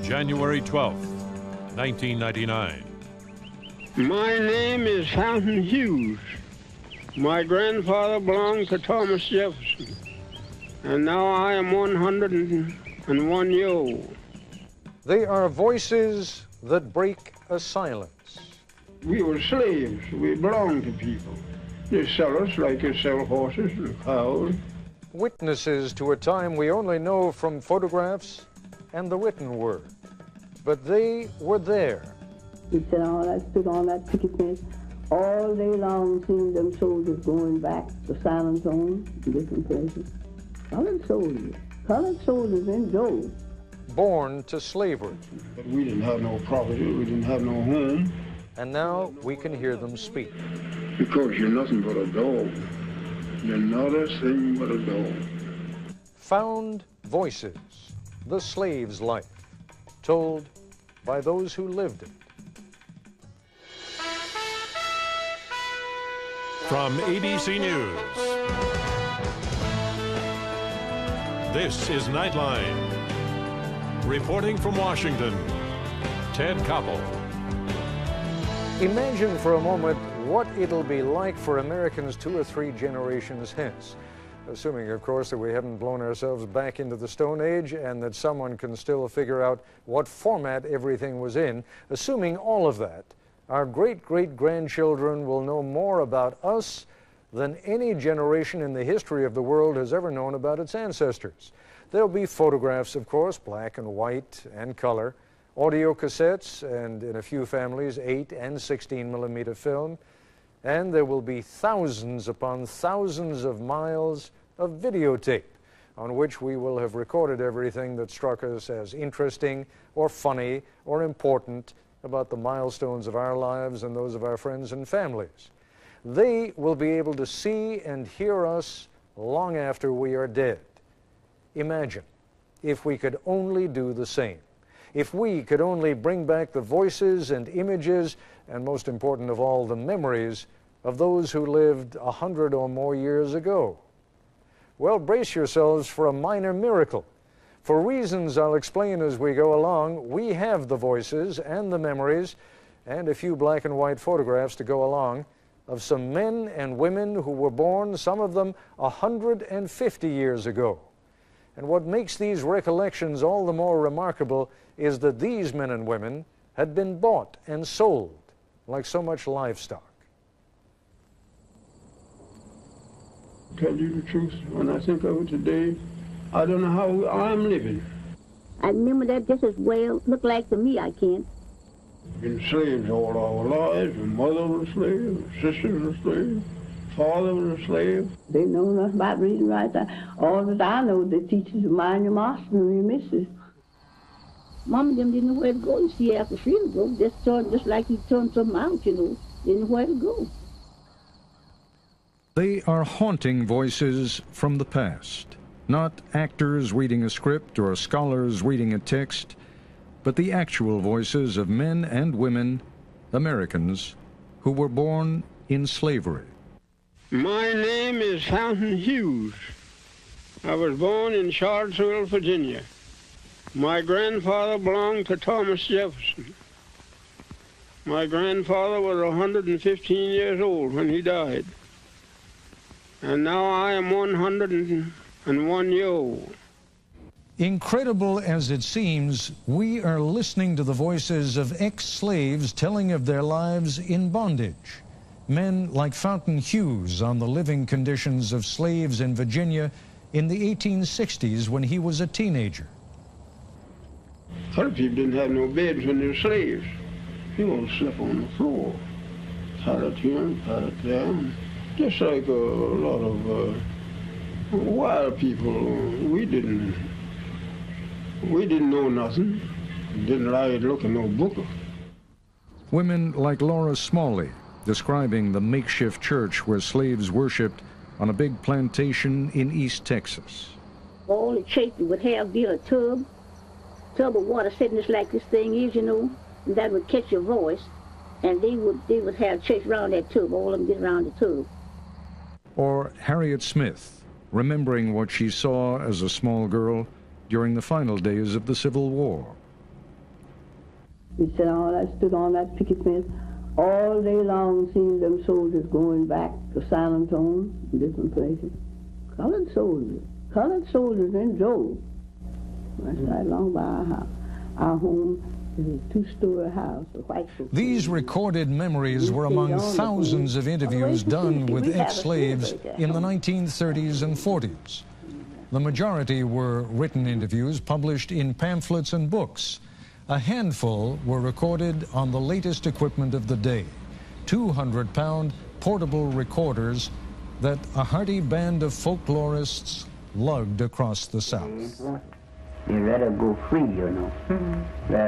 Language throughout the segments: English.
January 12th, 1999. My name is Fountain Hughes. My grandfather belonged to Thomas Jefferson, and now I am 101 years old. They are voices that break a silence. We were slaves. We belonged to people. They sell us like they sell horses and cows. Witnesses to a time we only know from photographs and the written word. But they were there. We stood on that picket fence all day long, seeing them soldiers going back to silent zones in different places. Colored soldiers in droves. Born to slavery. But we didn't have no property, we didn't have no home. And now we can hear them speak. Because you're nothing but a dog. You're not a thing but a dog. Found Voices, the slave's life, told by those who lived it. From ABC News, this is Nightline. Reporting from Washington, Ted Koppel. Imagine for a moment what it'll be like for Americans 2 or 3 generations hence. Assuming, of course, that we haven't blown ourselves back into the Stone Age and that someone can still figure out what format everything was in. Assuming all of that, our great-great-grandchildren will know more about us than any generation in the history of the world has ever known about its ancestors. There'll be photographs, of course, black and white and color, audio cassettes, and in a few families, 8 and 16 millimeter film. And there will be thousands upon thousands of miles of videotape on which we will have recorded everything that struck us as interesting or funny or important about the milestones of our lives and those of our friends and families. They will be able to see and hear us long after we are dead. Imagine if we could only do the same. If we could only bring back the voices and images, and most important of all, the memories of those who lived 100 or more years ago. Well, brace yourselves for a minor miracle. For reasons I'll explain as we go along, we have the voices and the memories and a few black and white photographs to go along of some men and women who were born, some of them 150 years ago. And what makes these recollections all the more remarkable is that these men and women had been bought and sold like so much livestock. Tell you the truth, when I think of it today, I don't know how I'm living. I remember that just as well. Look like to me, I can't. Been slaves all our lives. My mother was a slave, my sister was a slave, father was a slave. They know nothing about reading and writing. All that I know, they teach you to mind your master and your missus. Mom and them didn't know where to go. You see, after freedom go, just like he turned something out, you know, didn't know where to go. They are haunting voices from the past. Not actors reading a script or scholars reading a text, but the actual voices of men and women, Americans, who were born in slavery. My name is Fountain Hughes. I was born in Charlottesville, Virginia. My grandfather belonged to Thomas Jefferson. My grandfather was 115 years old when he died. And now I am 101 years old. Incredible as it seems, we are listening to the voices of ex-slaves telling of their lives in bondage. Men like Fountain Hughes on the living conditions of slaves in Virginia in the 1860s when he was a teenager. Other people didn't have no beds when they were slaves. People slept on the floor. Pallet here, pallet there. Just like a lot of wild people. We didn't know nothing. Didn't like to look at no book. Women like Laura Smalley, describing the makeshift church where slaves worshipped on a big plantation in East Texas. All the church would have be a tub of water sitting just like this thing is, you know, and that would catch your voice, and they would have church around that tub, all of them get around the tub. Or Harriet Smith, remembering what she saw as a small girl during the final days of the Civil War. We stood on that picket fence all day long, seeing them soldiers going back to San Antonio and different places. Colored soldiers in droves. Right along by our house. Our home is a two-story house, a white folks. These recorded memories were among thousands of interviews done with ex-slaves in the 1930s and 40s. The majority were written interviews published in pamphlets and books. A handful were recorded on the latest equipment of the day, 200-pound portable recorders that a hearty band of folklorists lugged across the South. You rather go free, you know.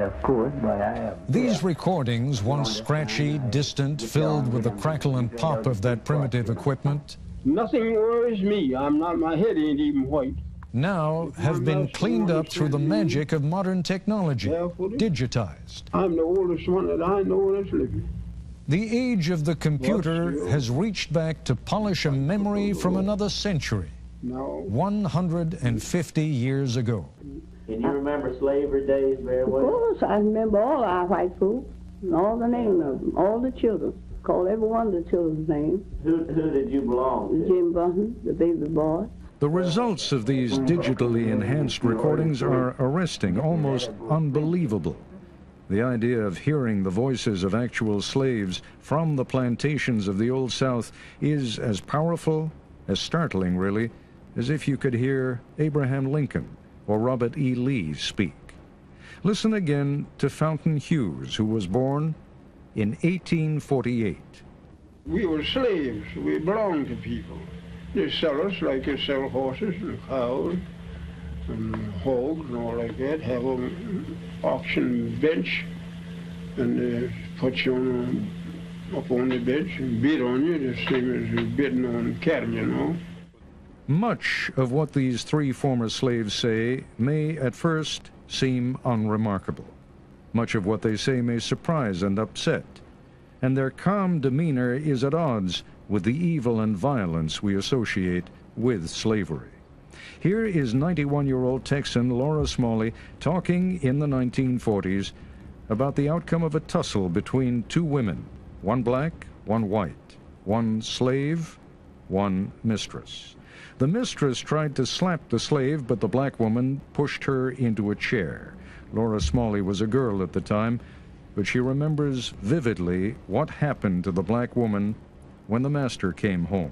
Of course, but I have... These recordings, once scratchy, distant, filled with the crackle and pop of that primitive equipment, nothing worries me. My head ain't even white. now have been cleaned up through the magic of modern technology, digitized. I'm the oldest one that I know that's living. The age of the computer has reached back to polish a memory from another century, 150 years ago. Can you remember slavery days very well? Of course, I remember all our white folks, and all the names of them, all the children. Call every one of the children's names. Who did you belong to? Jim Bunton, the baby boy. The results of these digitally enhanced recordings are arresting, almost unbelievable. The idea of hearing the voices of actual slaves from the plantations of the Old South is as powerful, as startling really, as if you could hear Abraham Lincoln or Robert E. Lee speak. Listen again to Fountain Hughes, who was born in 1848. We were slaves. We belonged to people. They sell us like they sell horses and cows and hogs and all like that. Have an auction bench, and they put you up on the bench and bid on you, the same as bidding on cattle, you know. Much of what these three former slaves say may at first seem unremarkable. Much of what they say may surprise and upset, and their calm demeanor is at odds with the evil and violence we associate with slavery. Here is 91-year-old Texan Laura Smalley talking in the 1940s about the outcome of a tussle between two women, one black, one white, one slave, one mistress. The mistress tried to slap the slave, but the black woman pushed her into a chair. Laura Smalley was a girl at the time, but she remembers vividly what happened to the black woman when the master came home.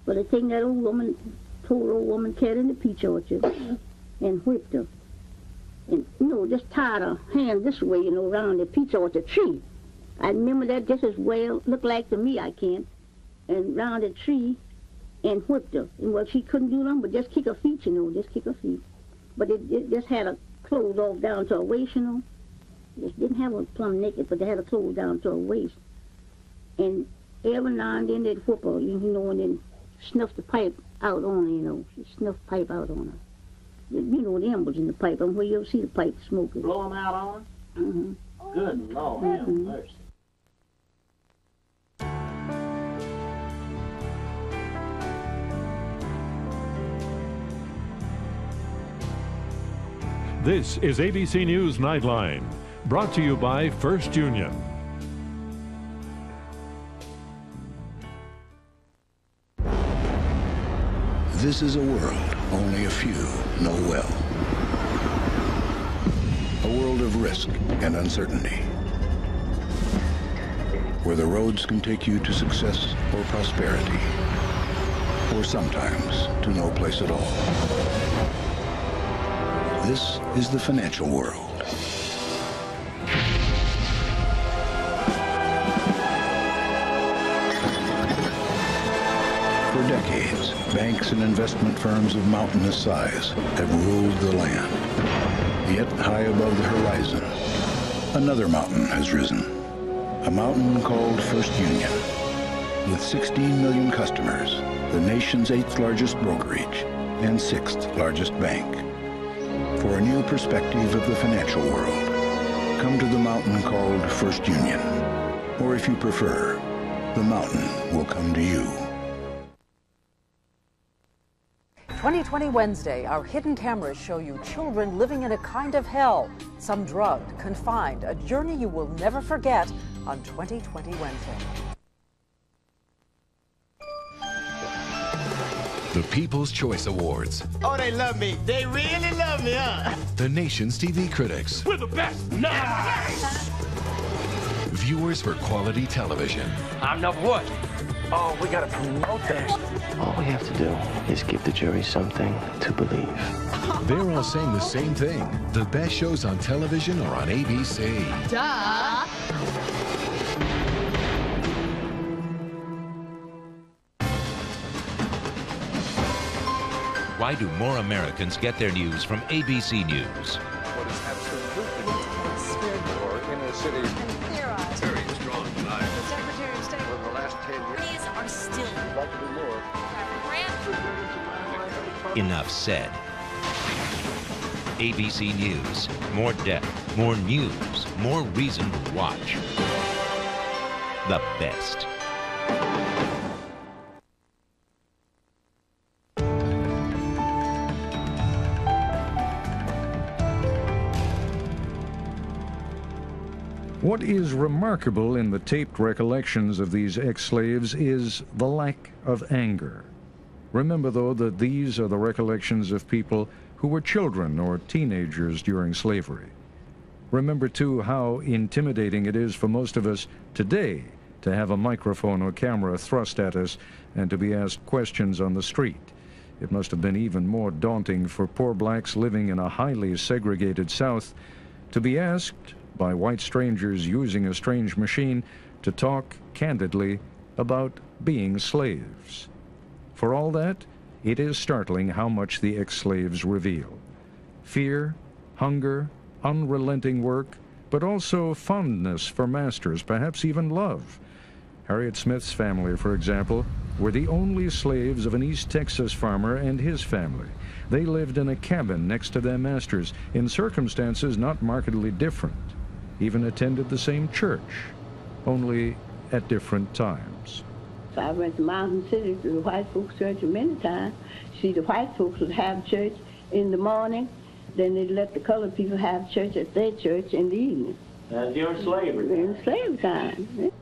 Well, the thing that old woman told old woman cat in the peach orchard and whipped her. And, you know, just tied her hand this way, you know, around the peach orchard tree. I remember that just as well, looked like to me, I can, and round the tree and whipped her. And well, she couldn't do nothing but just kick her feet, you know, just kick her feet. But it just had her clothes off down to her waist, you know. Just didn't have her plumb naked, but they had her clothes down to her waist. And every now and then they'd whip her, you know, and then snuff the pipe out on her, you know. She'd snuff the pipe out on her. You know, the embers in the pipe, and where you ever see the pipe smoking. Blow them out on her? Mm-hmm. Good Lord, have mercy. This is ABC News Nightline, brought to you by First Union. This is a world only a few know well. A world of risk and uncertainty, where the roads can take you to success or prosperity, or sometimes to no place at all. This is the financial world. For decades, banks and investment firms of mountainous size have ruled the land. Yet high above the horizon, another mountain has risen. A mountain called First Union. With 16 million customers, the nation's 8th largest brokerage and 6th largest bank. For a new perspective of the financial world, come to the mountain called First Union. Or if you prefer, the mountain will come to you. 2020 Wednesday, our hidden cameras show you children living in a kind of hell. Some drugged, confined, a journey you will never forget on 2020 Wednesday. The People's Choice Awards. Oh, they love me. They really love me, huh? The nation's TV critics. We're the best. Nice. Viewers for quality television. I'm number one. Oh, we gotta promote that. All we have to do is give the jury something to believe. They're all saying the same thing. The best shows on television are on ABC. Duh! Why do more Americans get their news from ABC News? What is absolutely war in a city Very strong tonight. The Secretary of State. For the last 10 years. These are still. I'd like to do more. Enough said. ABC News. More depth, more news, more reason to watch. The best. What is remarkable in the taped recollections of these ex-slaves is the lack of anger. Remember, though, that these are the recollections of people who were children or teenagers during slavery. Remember, too, how intimidating it is for most of us today to have a microphone or camera thrust at us and to be asked questions on the street. It must have been even more daunting for poor blacks living in a highly segregated South to be asked by white strangers using a strange machine to talk candidly about being slaves. For all that, it is startling how much the ex-slaves reveal. Fear, hunger, unrelenting work, but also fondness for masters, perhaps even love. Harriet Smith's family, for example, were the only slaves of an East Texas farmer and his family. They lived in a cabin next to their masters in circumstances not markedly different, even attended the same church, only at different times. I went to Mountain City to the white folks' church many times. See, the white folks would have church in the morning, then they'd let the colored people have church at their church in the evening. During slavery. During slave time.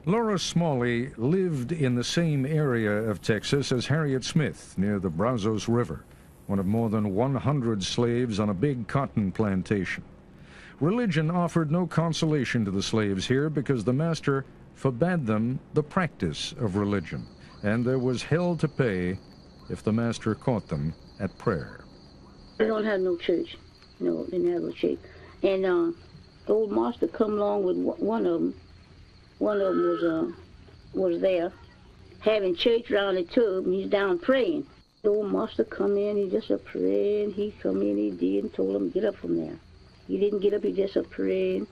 Laura Smalley lived in the same area of Texas as Harriet Smith, near the Brazos River, one of more than 100 slaves on a big cotton plantation. Religion offered no consolation to the slaves here because the master forbade them the practice of religion, and there was hell to pay if the master caught them at prayer. They don't have no church. No, they didn't have no church. And the old master come along with one of them. One of them was there having church around the tub, and he's down praying. The old master come in, he just a praying. He come in, he did, and told him get up from there. He didn't get up, he just a praying.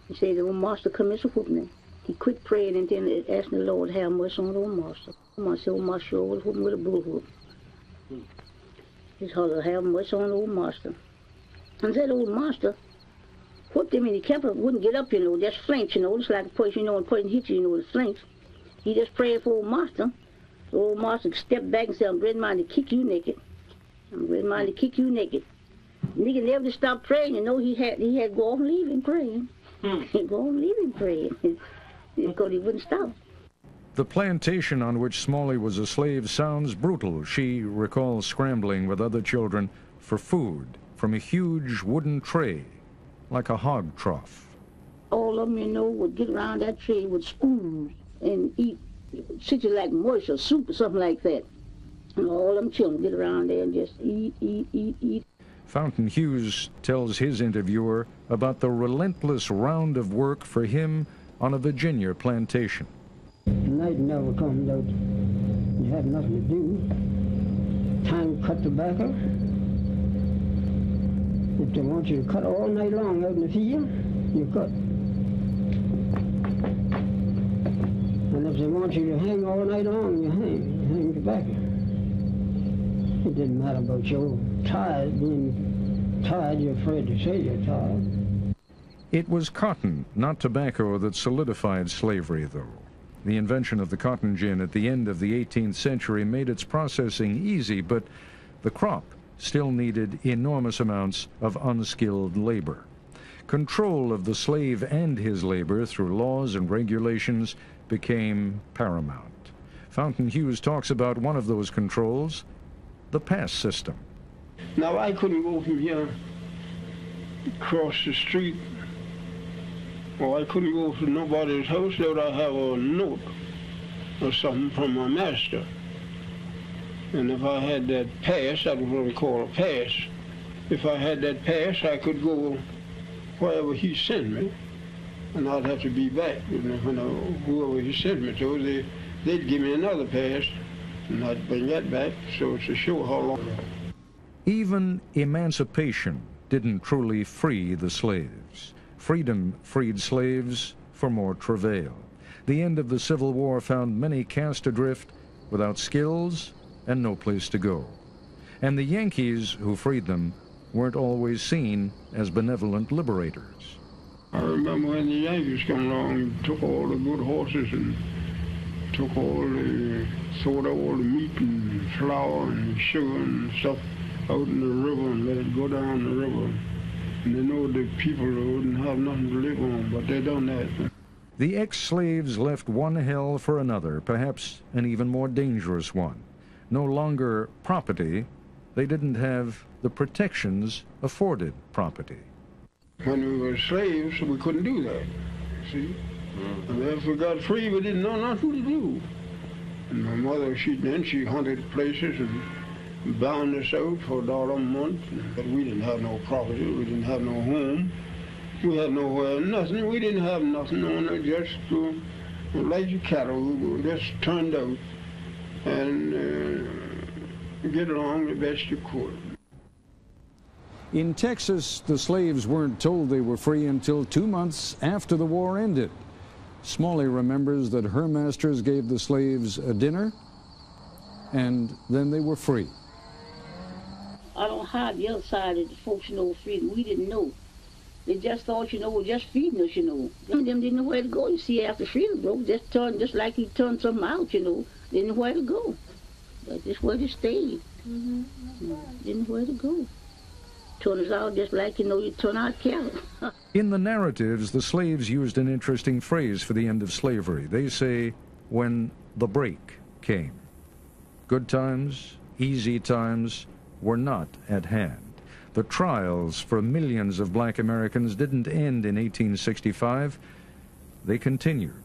He said the old master come in, so whooping him. He quit praying and then asking the Lord have mercy on the old master. I said, old master sure was whooping with a bull whoop. He said, have mercy on the old master. And that old master whooped him and he kept up, wouldn't get up, just flinch, just like a person, when a person hits you, the flinch. He just prayed for old master. The old master stepped back and said, I'm ready minded to kick you naked. I'm ready minded to kick you naked. Nigga never stopped praying, he had to go off and leave him praying. He'd go off and leave him praying. Because he wouldn't stop. The plantation on which Smalley was a slave sounds brutal. She recalls scrambling with other children for food from a huge wooden tray, like a hog trough. All of them, would get around that tray with spoons and eat, such like mush or soup or something like that. And all them children get around there and just eat. Fountain Hughes tells his interviewer about the relentless round of work for him on a Virginia plantation. Night never comes out. You have nothing to do. Time to cut tobacco. If they want you to cut all night long out in the field, you cut. And if they want you to hang all night long, you hang tobacco. It didn't matter about your tired, being tired, you're afraid to say you're tired. It was cotton, not tobacco, that solidified slavery, though. The invention of the cotton gin at the end of the 18th century made its processing easy, but the crop still needed enormous amounts of unskilled labor. Control of the slave and his labor through laws and regulations became paramount. Fountain Hughes talks about one of those controls, the pass system. Now, I couldn't go from here across the street, or I couldn't go to nobody's house without I have a note or something from my master. And if I had that pass, that was what we call a pass. If I had that pass, I could go wherever he sent me, and I'd have to be back. Whoever he sent me to, they'd give me another pass, and I'd bring that back, so it's to show how long. Even emancipation didn't truly free the slaves. Freedom freed slaves for more travail. The end of the Civil War found many cast adrift without skills and no place to go. And the Yankees who freed them weren't always seen as benevolent liberators. I remember when the Yankees come along and took all the good horses and took sold all the meat and flour and sugar and stuff out in the river and let it go down the river. And they know the people wouldn't have nothing to live on, but they done that. The ex-slaves left one hell for another, perhaps an even more dangerous one. No longer property, they didn't have the protections afforded property. When we were slaves, we couldn't do that, see? And after we got free, we didn't know nothing to do. And my mother, she hunted places and bound us out for $1 a month, but we didn't have no property, we didn't have no home. We had nowhere, nothing. We didn't have nothing on it, just like your cattle. We were just turned out and get along the best you could. In Texas, the slaves weren't told they were free until 2 months after the war ended. Smalley remembers that her masters gave the slaves a dinner, and then they were free. I don't hide the other side of the folks, freedom. We didn't know. They just thought, we're just feeding us, Them didn't know where to go. You see, after freedom broke, just like he turned something out, Didn't know where to go. But just where to stay. Didn't know where to go. Turn us out just like, you turn out cattle. In the narratives, the slaves used an interesting phrase for the end of slavery. They say, when the break came. Good times, easy times were not at hand. The trials for millions of black Americans didn't end in 1865. They continued.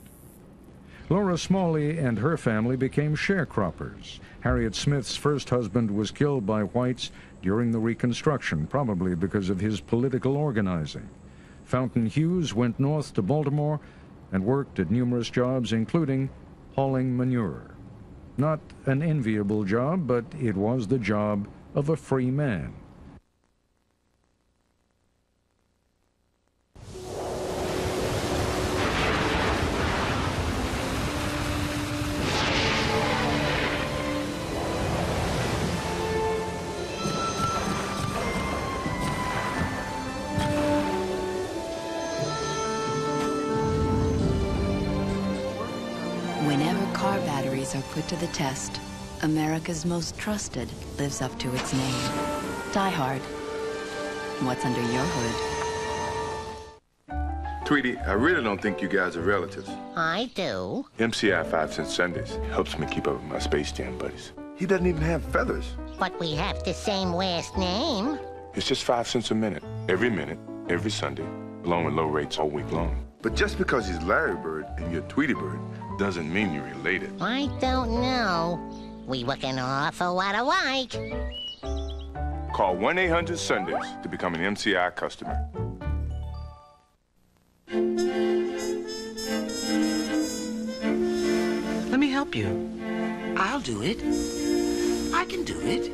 Laura Smalley and her family became sharecroppers. Harriet Smith's first husband was killed by whites during the Reconstruction, probably because of his political organizing. Fountain Hughes went north to Baltimore and worked at numerous jobs, including hauling manure. Not an enviable job, but it was the job of a free man. Whenever car batteries are put to the test, America's most trusted lives up to its name. Die Hard. What's under your hood? Tweety, I really don't think you guys are relatives. I do. MCI 5 Cent Sundays helps me keep up with my Space Jam buddies. He doesn't even have feathers. But we have the same last name. It's just 5 cents a minute, every Sunday, along with low rates all week long. But just because he's Larry Bird and you're Tweety Bird doesn't mean you're related. I don't know. We look an awful lot alike. Call 1-800-SUNDAYS to become an MCI customer. Let me help you. I'll do it. I can do it.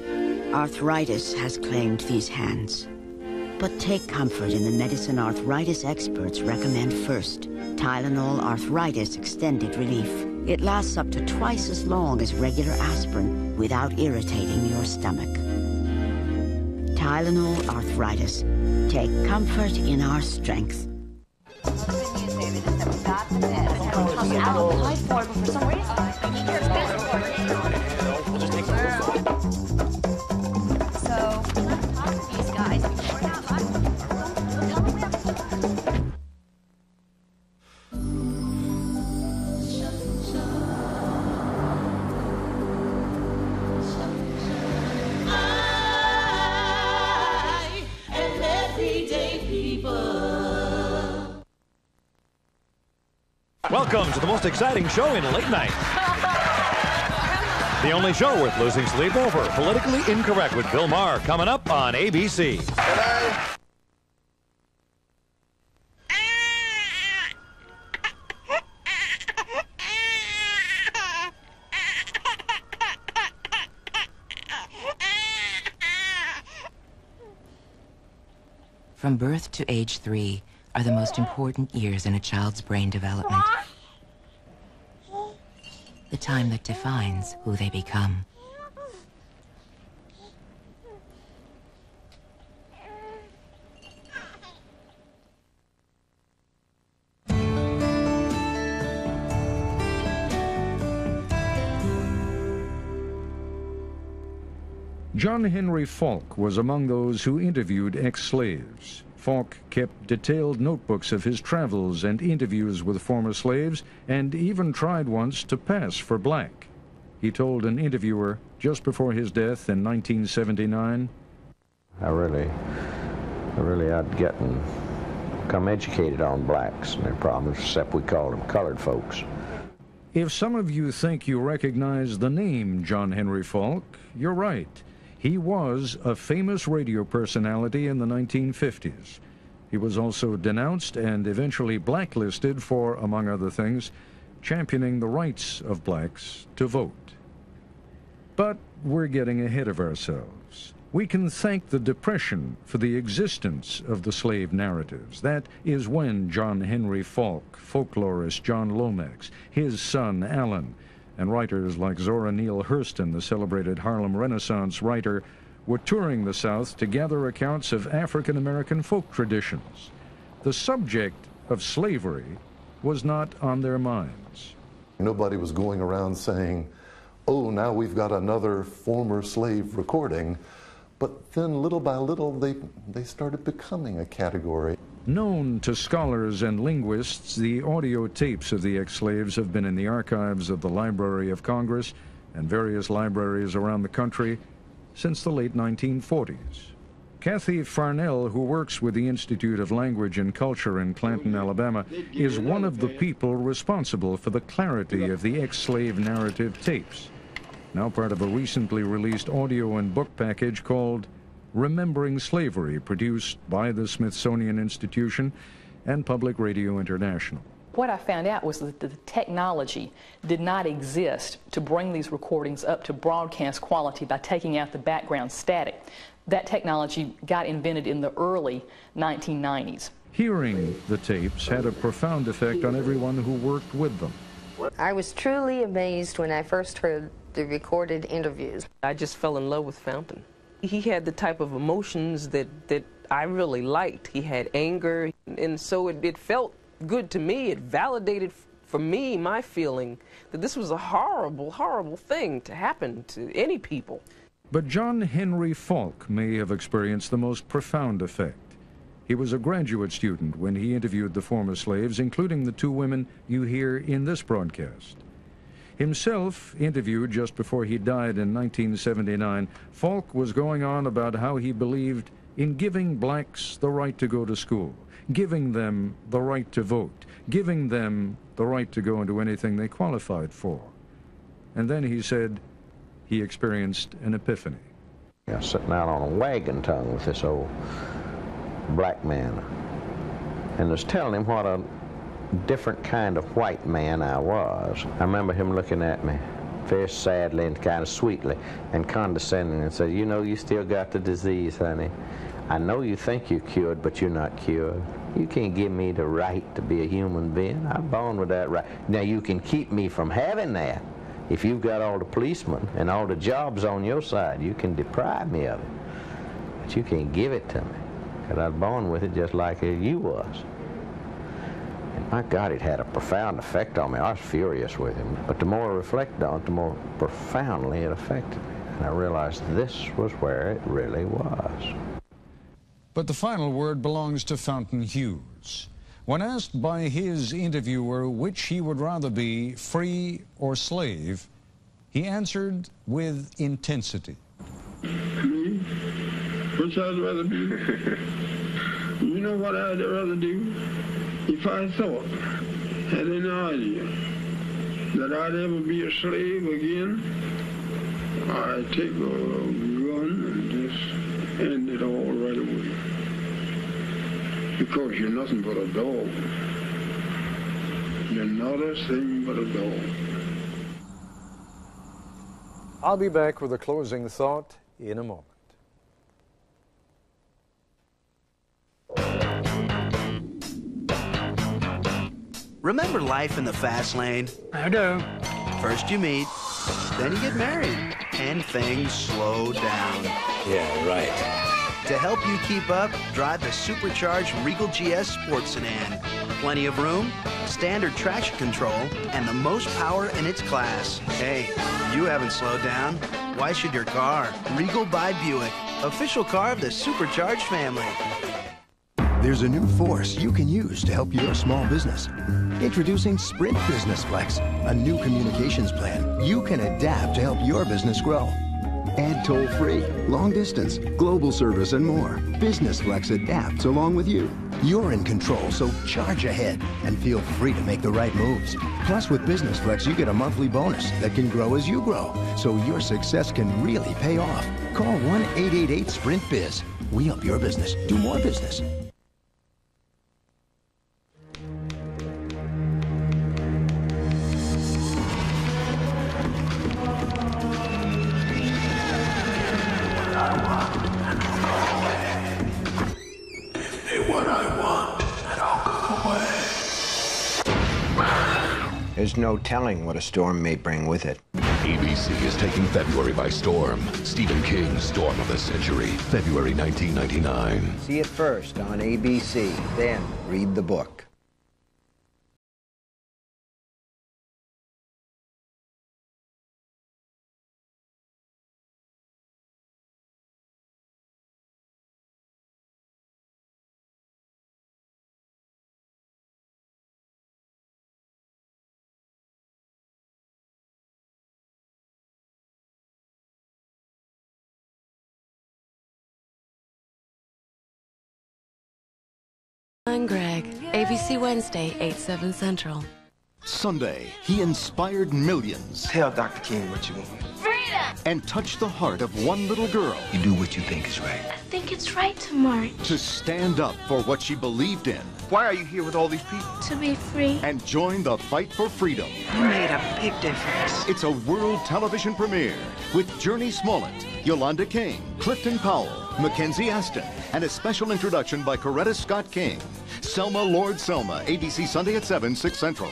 Arthritis has claimed these hands. But take comfort in the medicine arthritis experts recommend first. Tylenol Arthritis Extended Relief. It lasts up to twice as long as regular aspirin without irritating your stomach. Tylenol Arthritis. Take comfort in our strength. was out of the high for it, but for some reason, We'll just take the roof off. so let's talk to these guys before now. Tell them we have to. Welcome to the most exciting show in late night. The only show worth losing sleep over. Politically Incorrect with Bill Maher, coming up on ABC. From birth to age 3 are the most important years in a child's brain development. The time that defines who they become. John Henry Falk was among those who interviewed ex-slaves. Falk kept detailed notebooks of his travels and interviews with former slaves, and even tried once to pass for black. He told an interviewer just before his death in 1979, I really I'd get and come educated on blacks and their problems, except we called them colored folks. if some of you think you recognize the name John Henry Falk, you're right. He was a famous radio personality in the 1950s. He was also denounced and eventually blacklisted for, among other things, championing the rights of blacks to vote. But we're getting ahead of ourselves. We can thank the Depression for the existence of the slave narratives. That is when John Henry Falk, folklorist John Lomax, his son Alan, and writers like Zora Neale Hurston, the celebrated Harlem Renaissance writer, were touring the South to gather accounts of African-American folk traditions. The subject of slavery was not on their minds. Nobody was going around saying, oh, now we've got another former slave recording. But then little by little, they started becoming a category. Known to scholars and linguists, the audio tapes of the ex-slaves have been in the archives of the Library of Congress and various libraries around the country since the late 1940s. Kathy Farnell, who works with the Institute of Language and Culture in Clanton, Alabama, is one of the people responsible for the clarity of the ex-slave narrative tapes, now part of a recently released audio and book package called Remembering Slavery, produced by the Smithsonian Institution and Public Radio International. What I found out was that the technology did not exist to bring these recordings up to broadcast quality by taking out the background static. That technology got invented in the early 1990s. Hearing the tapes had a profound effect on everyone who worked with them. I was truly amazed when I first heard the recorded interviews. I just fell in love with Fountain. He had the type of emotions that I really liked. He had anger, and so it felt good to me. It validated for me my feeling that this was a horrible, horrible thing to happen to any people. But John Henry Falk may have experienced the most profound effect. He was a graduate student when he interviewed the former slaves, including the two women you hear in this broadcast. Himself interviewed just before he died in 1979, Falk was going on about how he believed in giving blacks the right to go to school, giving them the right to vote, giving them the right to go into anything they qualified for. And then he said he experienced an epiphany. I was sitting out on a wagon tongue with this old black man, and was telling him what a different kind of white man I was. I remember him looking at me very sadly and kind of sweetly and condescending and said, you know, you still got the disease, honey. I know you think you're cured, but you're not cured. You can't give me the right to be a human being. I'm born with that right. Now, you can keep me from having that. If you've got all the policemen and all the jobs on your side, you can deprive me of it. But you can't give it to me, because I was born with it just like you was. And my God, it had a profound effect on me. I was furious with him. But the more I reflected on it, the more profoundly it affected me. And I realized this was where it really was. But the final word belongs to Fountain Hughes. When asked by his interviewer which he would rather be, free or slave, he answered with intensity. Me? Which I'd rather be? You know what I'd rather do? If I thought, had any idea, that I'd ever be a slave again, I'd take a gun and just end it all right away. Because you're nothing but a dog. You're not a thing but a dog. I'll be back with a closing thought in a moment. Remember life in the fast lane? I do. First you meet, then you get married, and things slow down. Yeah, right. To help you keep up, drive the supercharged Regal GS Sports Sedan. Plenty of room, standard traction control, and the most power in its class. Hey, you haven't slowed down. Why should your car? Regal by Buick, official car of the supercharged family. There's a new force you can use to help your small business. Introducing Sprint Business Flex, a new communications plan you can adapt to help your business grow. Add toll-free, long distance, global service, and more. Business Flex adapts along with you. You're in control, so charge ahead and feel free to make the right moves. Plus, with Business Flex, you get a monthly bonus that can grow as you grow, so your success can really pay off. Call 1-888-SPRINT-BIZ. We help your business do more business. There's no telling what a storm may bring with it. ABC is taking February by storm. Stephen King's Storm of the Century, February 1999. See it first on ABC, then read the book. I'm Greg. ABC Wednesday, 8/7 Central. Sunday, he inspired millions. Tell Dr. King what you want. Freedom! And touched the heart of one little girl. You do what you think is right. I think it's right to march. To stand up for what she believed in. Why are you here with all these people? To be free. And join the fight for freedom. You made a big difference. It's a world television premiere with Journey Smollett, Yolanda King, Clifton Powell, Mackenzie Aston, and a special introduction by Coretta Scott King. Selma Lord Selma, ABC Sunday at 7, 6 Central.